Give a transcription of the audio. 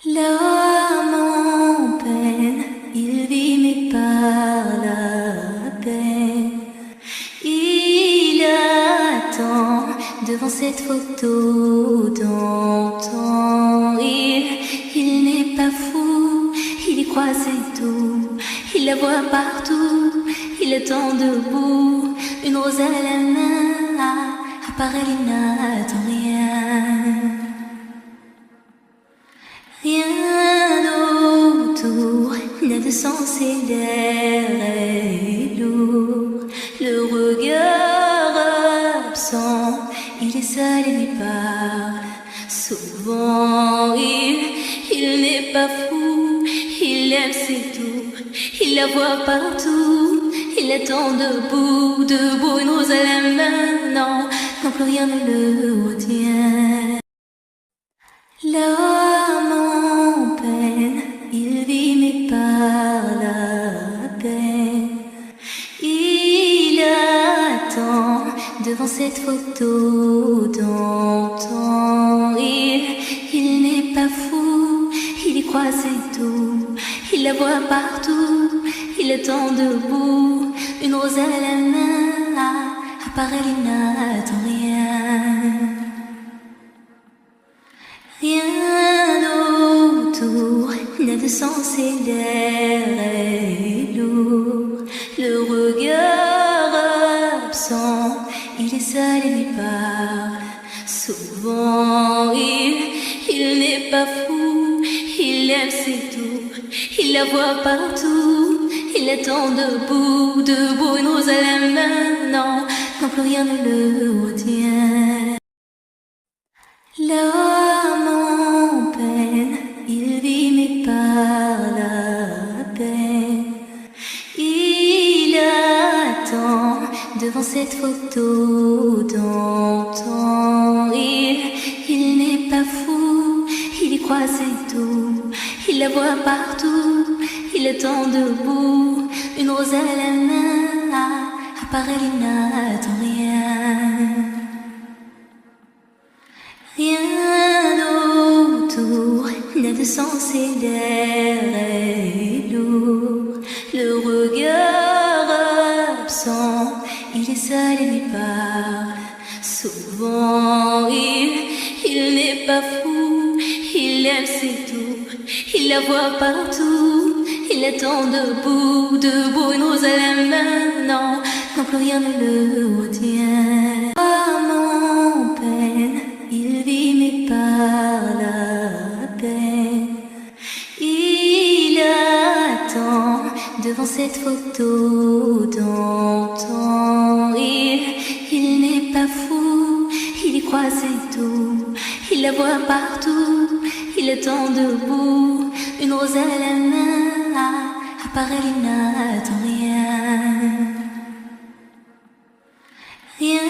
L'homme en peine, il vit mais par la peine. Il attend devant cette photo d'antan. Il n'est pas fou, il y croit c'est tout. Il la voit partout, il attend debout. Une rose à la main, à part elle il n'attend rien. Rien autour n'a de sens et l'air est lourd. Le regard absent, il est seul et lui parle. Souvent il n'est pas fou, il aime c'est tout. Il la voit partout, il attend debout, debout, une rose à la main. Non, non plus rien ne le retient. L'homme en peine, il vit mais par la peine. Il attend devant cette photo d'antan. Il n'est pas fou, il y croit c'est tout. Il la voit partout, il attend debout. Une rose à la main, à part elle il n'attend rien. Rien autour n'a de sens et l'air est lourd. Le regard absent, il est seul et lui parle. Souvent il n'est pas fou, il aime c'est tout. Il la voit partout, il attend debout, debout, une rose à la main. Non, non plus rien ne le retient. L'homme en peine, il vit mais par la peine. Il attend devant cette photo d'antan. Il n'est pas fou, il y croit c'est tout. Il la voit partout, il attend debout. Une rose à la main, à part elle il n'attend rien. Rien autour n'a de sens et l'air est lourd. Le regard absent, il est seul et lui parle. Souvent il n'est pas fou, il aime c'est tout. Il la voit partout, il attend debout, debout, une rose à la main. Non, non plus rien ne le retient. L'homme en peine, il vit mais par la peine. Il attend devant cette photo d'antan. Il n'est pas fou, il y croit c'est tout. Il la voit partout, il attend debout. Une rose à la main, à part elle il n'attend rien. Rien